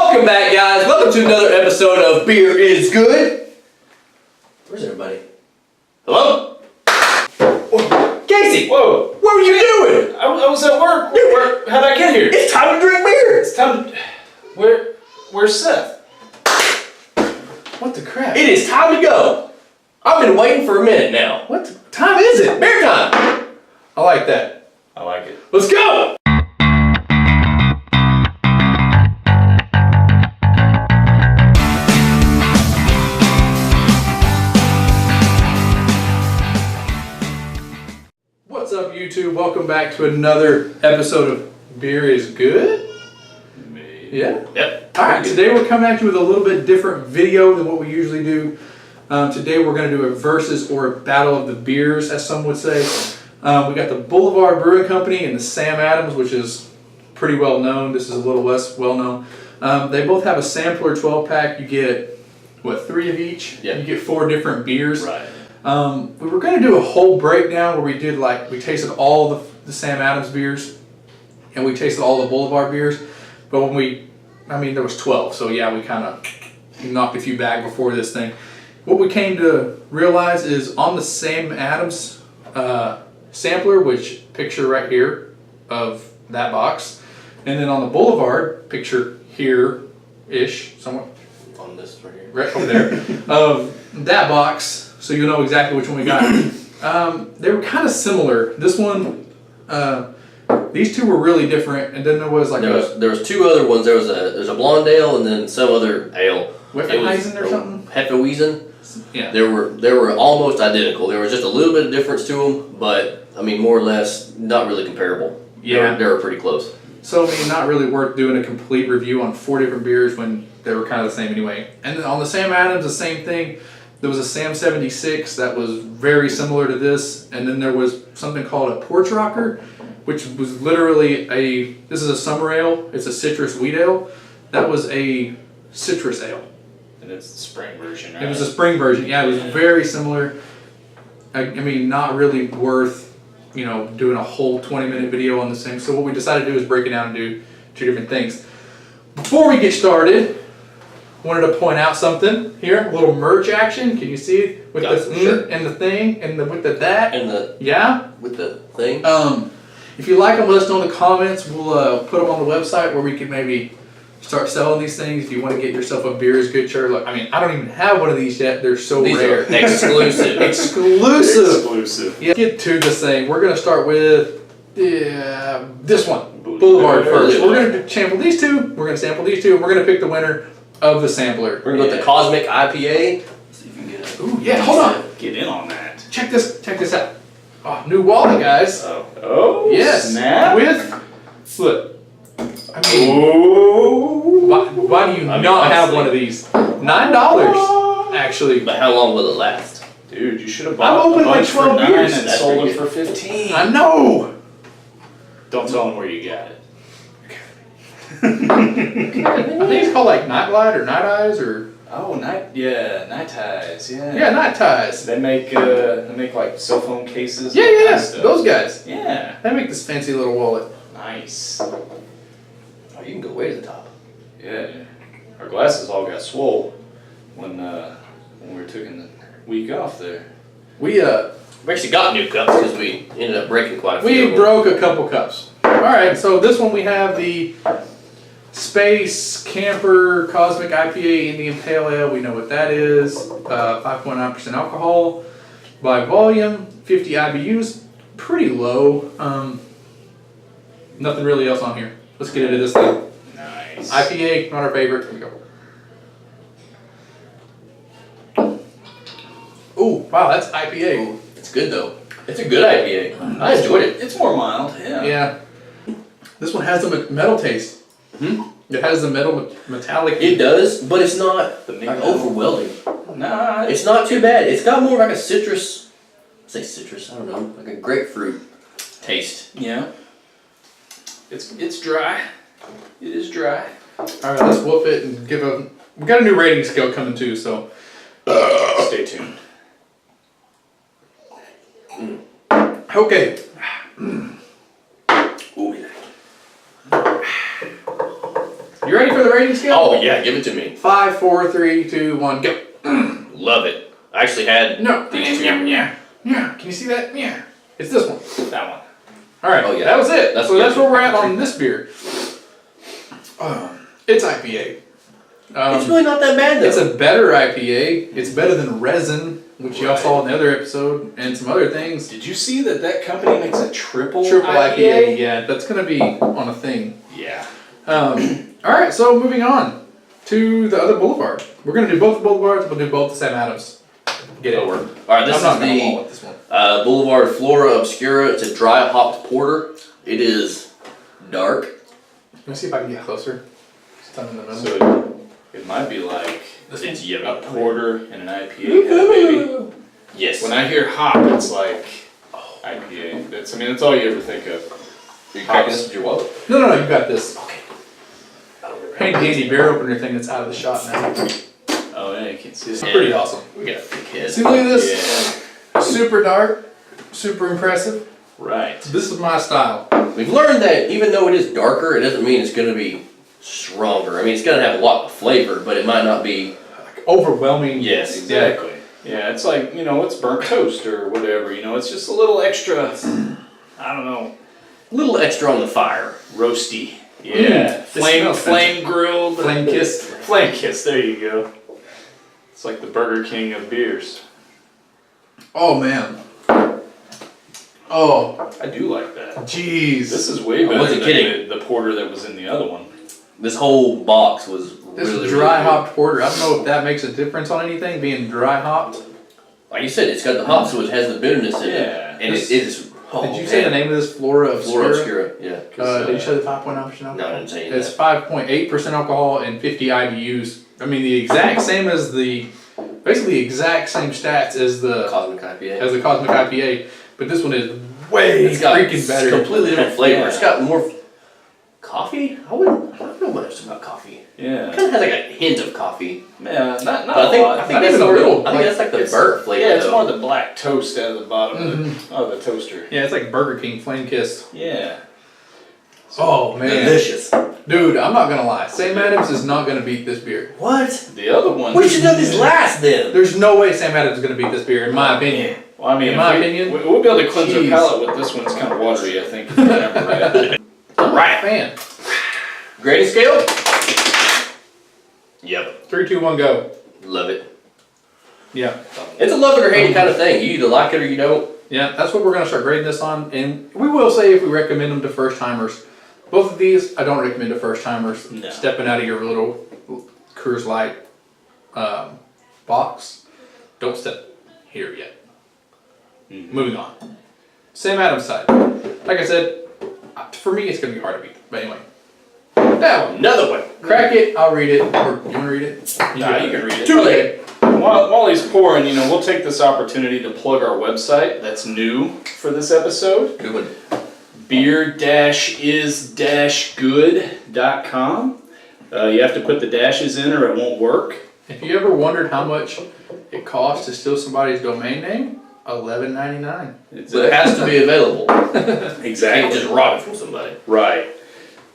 Welcome back, guys. Welcome to another episode of Beer is Good. Where's everybody? Hello? Casey! Whoa! What were you doing? I was at work. How'd I get here? It's time to drink beer. It's time to... Where's Seth? What the crap? It is time to go. I've been waiting for a minute now. What time is it? Beer time. I like that. I like it. Let's go. What's up, YouTube? Welcome back to another episode of Beer is Good. Yeah? Yep. Alright, today we're coming at you with a little bit different video than what we usually do. Today we're going to do a versus or a battle of the beers, as some would say. We got the Boulevard Brewing Company and the Sam Adams, which is pretty well known. This is a little less well known. They both have a sampler 12-pack. You get, what, 3 of each? Yeah. You get 4 different beers. Right. We were going to do a whole breakdown where we did we tasted all the Sam Adams beers and we tasted all the Boulevard beers. But when there was 12, so yeah, we kind of knocked a few back before this thing. What we came to realize is on the Sam Adams sampler, which picture right here of that box, and then on the Boulevard, picture here-ish, somewhere. On this right here. Right over there, of that box, so you'll know exactly which one we got. They were kind of similar. This one, these two were really different, and then there was there was 2 other ones. There's a blonde ale and then some other ale. Hefeweizen or something. Hefeweizen. Yeah. They were almost identical. There was just a little bit of difference to them, but I mean more or less not really comparable. Yeah. They were pretty close. So not really worth doing a complete review on 4 different beers when they were kind of the same anyway. And then on the Sam Adams, the same thing. There was a Sam 76 that was very similar to this, and then there was something called a Porch Rocker, which was literally this is a summer ale. It's a citrus wheat ale. That was a citrus ale. And it's the spring version, right? It was a spring version. Yeah, it was very similar. I mean, not really worth, doing a whole 20-minute video on this thing. So what we decided to do is break it down and do 2 different things. Before we get started, wanted to point out something here, a little merch action. Can you see it with the sure. and the thing and with the that? And the yeah with the thing. If you like them, let us know in the comments. We'll put them on the website where we can maybe start selling these things. If you want to get yourself a Beer is Good shirt, I don't even have one of these yet. They're so These rare. are exclusive. Exclusive. Yeah. Get to this thing. We're gonna start with this one, Boulevard first. We're gonna sample these 2. We're gonna sample these 2. And we're gonna pick the winner of the sampler. We're gonna go with the Cosmic IPA. Let's see if you can get it. Ooh, yeah. Hold on. Get in on that. Check this out. Oh, new wallet, guys. Oh, Yes. snap. Look. Why do you not have one of these? $9, actually. But how long will it last? Dude, you should have I've bought opened a like bunch 12 for 9 beers. and That's sold pretty them for 15. I know. Don't tell them where you got it. I think it's called Night Light or Night Eyes or Oh, Night Ties, yeah. yeah, Night Ties. They make like cell phone cases. Yeah, and yeah, that stuff. those guys. Yeah. They make this fancy little wallet. Nice. Oh, you can go way to the top. Yeah. Our glasses all got swole when we were taking the week off there. We actually got new cups because we ended up breaking quite a few. we broke a couple cups. All right, so this one we have the Space Camper Cosmic IPA Indian Pale Ale. We know what that is. 5.9% alcohol by volume, 50 IBUs. Pretty low. Nothing really else on here. Let's get into this thing. Nice. IPA, not our favorite. Here we go. Ooh, wow, that's IPA. Ooh, it's good though. It's a good IPA. I enjoyed it. It's more mild, yeah. Yeah. This one has a metal taste. It has the metallic. It does, but it's not The overwhelming. Nah, It's not too bad. It's got more like a citrus. I don't know, like a grapefruit taste. yeah. It's dry. It is dry. All right, let's whoop it and give a. We got a new rating scale coming too, so. Stay tuned. Okay. Ooh, You ready for the rating scale? Oh yeah, give it to me. 5, 4, 3, 2, 1, go. Love it. I actually had No. these two. Yeah. Can you see that? Yeah. It's this one. That one. All right. Oh, yeah. That was it. That's So good. that's where we're at on this beer. It's IPA. It's really not that bad though. It's a better IPA. It's better than Resin, which y'all saw in the other episode, and some other things. Did you see that company makes a triple IPA. Yeah, that's gonna be on a thing. Yeah. All right, so moving on to the other Boulevard. We're gonna do both the Boulevards. We'll do both the Sam Adams. Get it. All right, this I'm not gonna is wall the with this one. Boulevard Flora Obscura. It's a dry hopped porter. It is dark. Let me see if I can get closer. It's done in the middle. So it might be like It's a yummy. porter and an IPA kind of baby. Yes. When I hear hop, it's like IPA. That's all you ever think of. Are you cracking this with your wallet? No, you got this. Okay. Handy dandy beer opener thing that's out of the shot now. Oh yeah, you can see It's it. pretty awesome. We got a big head. See, look at this. Yeah. Super dark, super impressive. Right. This is my style. We've learned that even though it is darker, it doesn't mean it's going to be stronger. I mean, it's going to have a lot of flavor, but it might not be. Like overwhelming. Yes, exactly. Yeah, it's like, it's burnt toast or whatever, it's just a little extra, I don't know, A little extra on the fire. roasty. Yeah, This smells flame grilled. Flame kissed. Flame kiss, there you go. It's like the Burger King of beers. Oh man. Oh, I do like that. jeez. This is way I better wasn't than kidding. the porter that was in the other one. This whole box was This really, is dry really good. hopped porter. I don't know if that makes a difference on anything, being dry hopped. Like you said, it's got the hops, so it has the bitterness in Yeah. it. And it is. Oh, Did you say the name of this Flora Obscura? Flora Obscura, yeah. Did you say the 5.9% alcohol? No, I didn't say It's that. 5.8% alcohol and 50 IBUs. I mean, the exact same as basically the exact same stats as the Cosmic IPA. Cosmic IPA, but this one is way It's got freaking better. completely different flavor. Yeah. It's got more coffee. I don't know much about coffee. It Yeah. kind of has like a hint of coffee. Yeah, not But I think, a lot. I think Not that's even a more. little, I think that's like the it's- burnt flavor. Yeah, it's though. more the black toast at the bottom of the toaster. Yeah, it's like Burger King Flame Kissed. Yeah. Oh man, delicious. dude, I'm not gonna lie. Sam Adams is not gonna beat this beer. What? The other one. We should have done this last then. There's no way Sam Adams is gonna beat this beer, in my opinion. Well, I mean, In my opinion, we'll be able to cleanse jeez. our palate with this one. It's kind of watery, I think. If you remember right. I'm right fan. Grading scale? Yep. 3, 2, 1, go. Love it. Yeah. It's a love it or hate it kind of thing. You either like it or you don't. Yeah, that's what we're going to start grading this on. And we will say if we recommend them to first timers. Both of these, I don't recommend to first timers. No. Stepping out of your little Coors Light box. Don't step here yet. Moving on. Sam Adams side. Like I said, for me it's going to be hard to beat. But anyway. That one. Another one. Crack it, I'll read it. Or, you want to read it? Nah, you can read it. Too late. While he's pouring, we'll take this opportunity to plug our website. That's new for this episode. Good one. beer-is-good.com. You have to put the dashes in or it won't work. If you ever wondered how much it costs to steal somebody's domain name, $11.99. But it has to be available. Exactly. You can't just rob it from somebody. Right.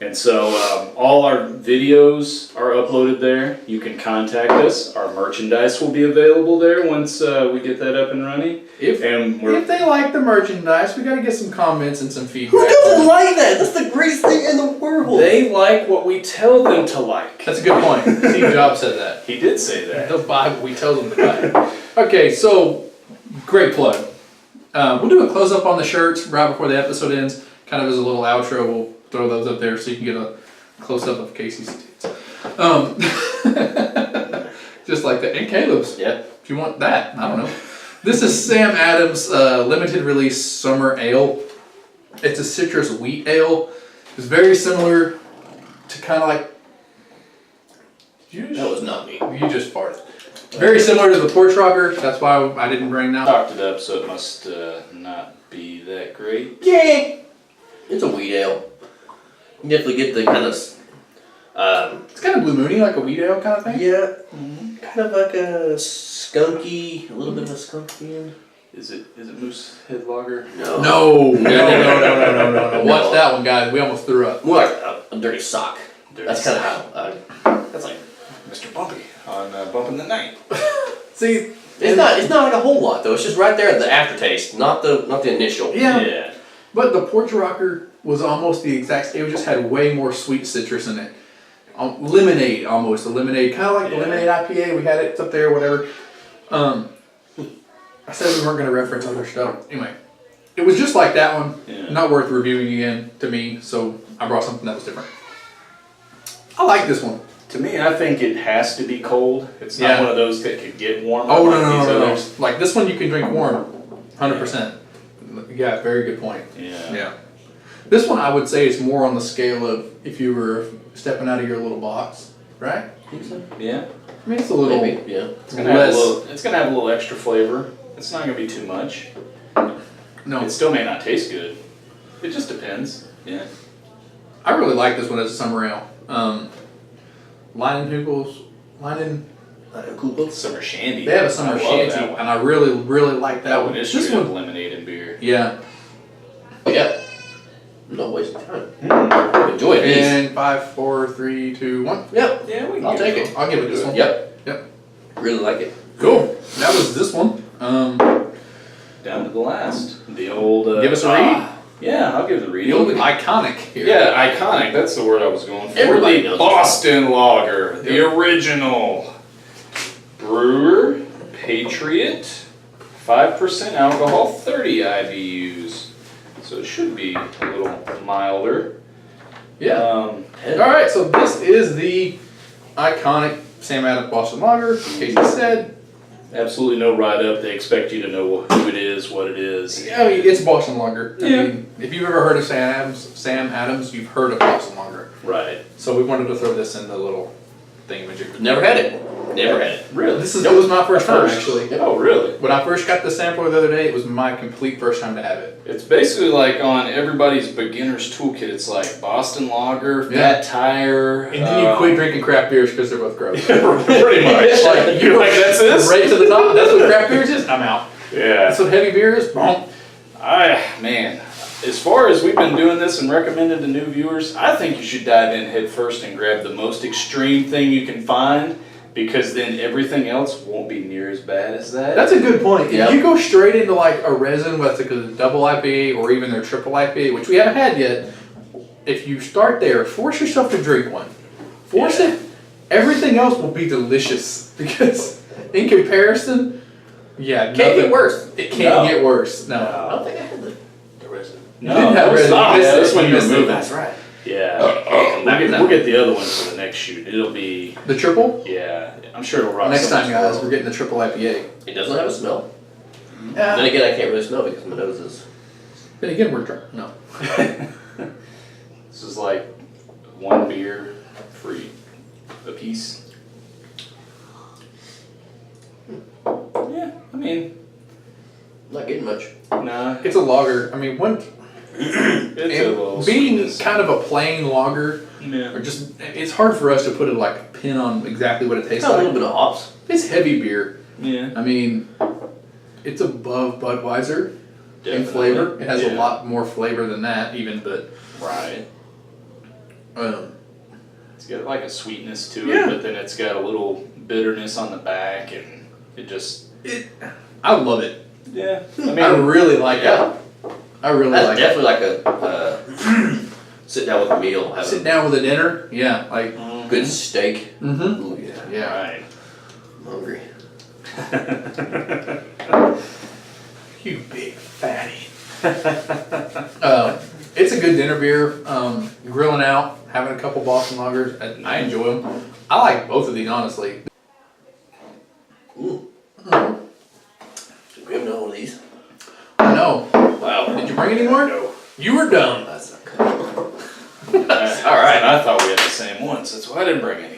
And so all our videos are uploaded there. You can contact us. Our merchandise will be available there once we get that up and running. If they like the merchandise, we got to get some comments and some feedback. Who doesn't like that? That's the greatest thing in the world. They like what we tell them to like. That's a good point. Steve Jobs said that. He did say that. They'll buy what we tell them to buy. Okay, so great plug. We'll do a close up on the shirts right before the episode ends, kind of as a little outro. We'll throw those up there so you can get a close up of Casey's tits. Just like that. And Caleb's. Yeah. If you want that, I don't know. This is Sam Adams limited release summer ale. It's a citrus wheat ale. It's very similar to kind of like. That was not me. You just farted. Very similar to the porch rocker. That's why I didn't bring that. Talked it up, so it must not be that great. Yeah. It's a wheat ale. You definitely get the kind of. It's kind of blue moony, like a wheat ale kind of thing. Yeah. Kind of like a skunky, a little bit of a skunk feel. Is it Moose Head Lager? No. No. Watch that one, guys. We almost threw up. More like a dirty sock. That's kind of how. That's like Mr. Bumpy on Bumpin' the Night. See, It's not like a whole lot though. It's just right there, the aftertaste, not the initial. yeah. But the Porch Rocker was almost the exact. It just had way more sweet citrus in it. Lemonade, almost a lemonade, kind of like the lemonade IPA. We had it, it's up there, whatever. I said we weren't going to reference other stuff. Anyway, it was just like that one. Yeah. Not worth reviewing again to me. So I brought something that was different. I like this one. To me, I think it has to be cold. It's not one of those that could get warm. Oh like no. these Like this one, you can drink warm, 100%. Yeah, very good point. Yeah. This one, I would say, is more on the scale of if you were stepping out of your little box, right? Yeah. I mean, it's a little. Maybe, yeah. It's gonna have a little extra flavor. It's not gonna be too much. No. It still may not taste good. It just depends. Yeah. I really like this one as a summer ale. Summer shandy. They have a summer I love shanty, that one. and I really, really like That one one. is This straight up one, lemonade and beer. yeah. Yeah. No wasting time. Enjoy these. And 5, 4, 3, 2, 1. Yep. Yeah, we can I'll give take it it. I'll give it this one. Yep. Yep. Really like it. Cool. That was this one. Down to the last. The old. Give us a read. Yeah, I'll give it a read. The old iconic here. Yeah, iconic. That's the word I was going for. Everybody The knows Boston Lager, the original. Brewer, Patriot, 5% alcohol, 30 IBUs. So it should be a little milder. Yeah. Um, All right. So this is the iconic Sam Adams Boston Lager. In case you said. absolutely no write-up. They expect you to know who it is, what it is. I mean, it's Boston Lager. I Yeah. mean, if you've ever heard of Sam Adams, you've heard of Boston Lager. Right. So we wanted to throw this in the little thingamajig. Never had it. Never had it. Really? This was my first time, First. actually. Oh, really? When I first got the sampler the other day, it was my complete first time to have it. It's basically like on everybody's beginner's toolkit. It's like Boston Lager, Yeah. Fat Tire. And then you quit drinking craft beers because they're both gross. Pretty much. Like, You're like, that's this? right to the top. That's what craft beers is. I'm out. Yeah. That's what heavy beer is. Boom. Man, as far as we've been doing this and recommended to new viewers, I think you should dive in head first and grab the most extreme thing you can find, because then everything else won't be near as bad as that. That's a good point. Yeah. If you go straight into like a resin with like a double IPA or even their triple IPA, which we haven't had yet, if you start there, force yourself to drink one. Force it. Everything else will be delicious because in comparison, Can't get worse. It can't No. get worse. No. I don't think I had the resin. No, didn't have that was resin. not. You missed That's it. when You you missed it. remove it. That's right. Yeah. We'll get the other one for the next shoot. It'll be, The triple? yeah, I'm sure it'll rock. Next time, someone's guys, world. we're getting the triple IPA. It doesn't have a smell. Then Yeah. again, I can't really smell because my nose is. Then again, we're drunk. No. This is like one beer free a piece. Yeah, I mean, Not getting much. nah. It's a lager. I mean, It's a little being sweetness. kind of a plain lager, Yeah. or just, it's hard for us to put like a pin on exactly what it tastes Got a little like. bit of hops. It's heavy beer. Yeah. I mean, it's above Budweiser in Definitely. flavor. It has a Yeah. lot more flavor than that, even, but Right. It's got like a sweetness to Yeah. it, but then it's got a little bitterness on the back, and it just. I love it. Yeah. I mean, I really like Yeah. it. I really That's like it. definitely like a sit down with a meal. Have Sit a down with a dinner, yeah, like, good steak. mm-hmm. Ooh, yeah. Yeah. Right. I'm hungry. You big fatty. It's a good dinner beer. Grilling out, having a couple Boston Lagers. I enjoy them. I like both of these, honestly. Ooh. We have no of these. I know. Wow. Did you bring any more? No. You were dumb. That's not good. All right. I thought we had the same ones. That's why I didn't bring any.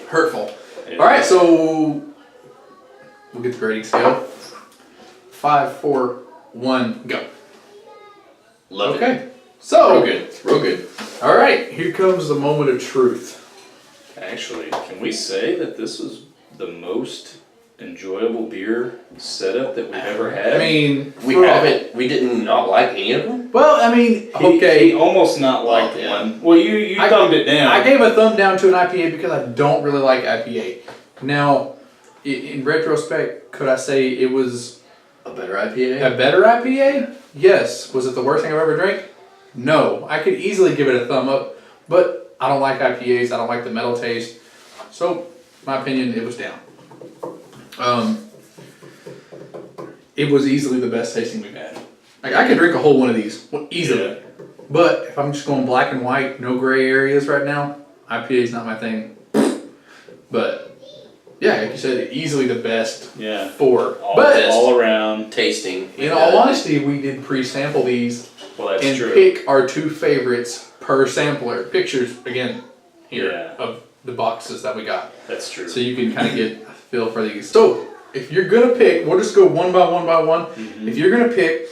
Hurtful. Yeah. All right, so we'll get the grading scale. 5, 4, 1, go. Love it. Okay. So, Real good. Real good. all right, here comes the moment of truth. Actually, can we say that this was the most enjoyable beer setup that we've ever had? I mean, We didn't not like any of them. Well, I mean, He almost not liked one. Well, you thumbed it down. I gave a thumb down to an IPA because I don't really like IPA. Now, in retrospect, could I say it was A better IPA? a better IPA? Yes. Was it the worst thing I've ever drank? No. I could easily give it a thumb up, but I don't like IPAs. I don't like the metal taste. So, my opinion, it was down. It was easily the best tasting we've had. Like, I could drink a whole one of these easily. Yeah. But if I'm just going black and white, no gray areas right now, IPA is not my thing. But yeah, like you said, easily the best Yeah. four. All around. Tasting. In all honesty, we did pre-sample these Well, that's and true. pick our two favorites per sampler. Pictures again here Yeah. of the boxes that we got, That's true. so you can kind of get a feel for these. So if you're gonna pick, we'll just go one by one by one. Mhm. If you're gonna pick,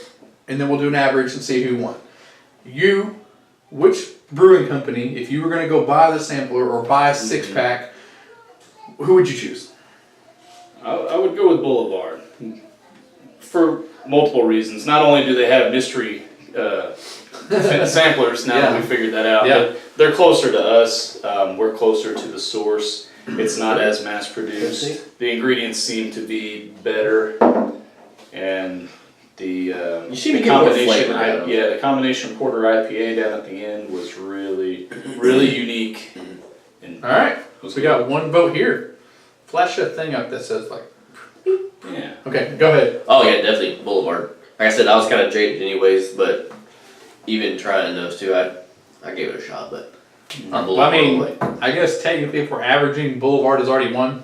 and then we'll do an average and see who won. Which brewing company, if you were gonna go buy the sampler or buy a 6-pack, who would you choose? I would go with Boulevard for multiple reasons. Not only do they have mystery samplers now that we figured that out, Yeah. but they're closer to us. We're closer to the source. It's not as mass produced. The ingredients seem to be better, and the You seem to get more flavor out of it. the combination porter IPA down at the end was really unique. And All right, was so we got one vote here. Flash that thing up that says like. yeah. Okay, go ahead. Oh yeah, definitely Boulevard. Like I said, I was kind of jaded anyways, but even trying those two, I gave it a shot, but I'm Well, I Boulevard mean, away. I guess technically if we're averaging, Boulevard has already won.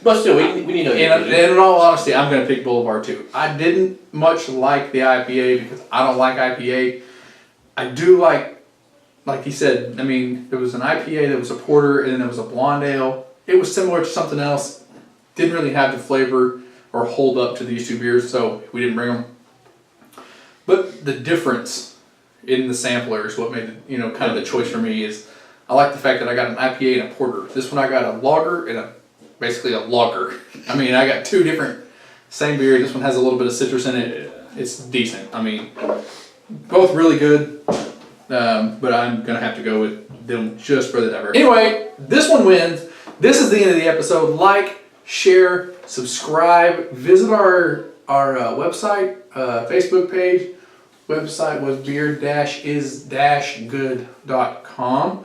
But still, we need to And in all honesty, I'm going to pick Boulevard too. I didn't much like the IPA because I don't like IPA. I do like he said, I mean, there was an IPA, there was a porter, and then there was a blonde ale. It was similar to something else. Didn't really have the flavor or hold up to these two beers, so we didn't bring them. But the difference in the samplers, what made kind of the choice for me is, I like the fact that I got an IPA and a porter. This one I got a lager and basically a lager. I mean, I got two different, same beer. This one has a little bit of citrus in it. It's decent. I mean, both really good, but I'm going to have to go with them just for the diversity. Anyway, this one wins. This is the end of the episode. Like, share, subscribe, visit our website, Facebook page. Website was beer-is-good.com,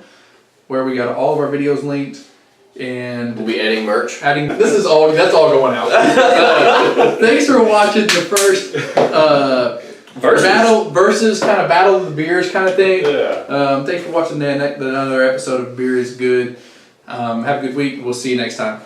where we got all of our videos linked. And We'll be adding merch. that's all going out. Thanks for watching the first battle of the beers kind of thing. Yeah. Thanks for watching another episode of Beer is Good. Have a good week. We'll see you next time.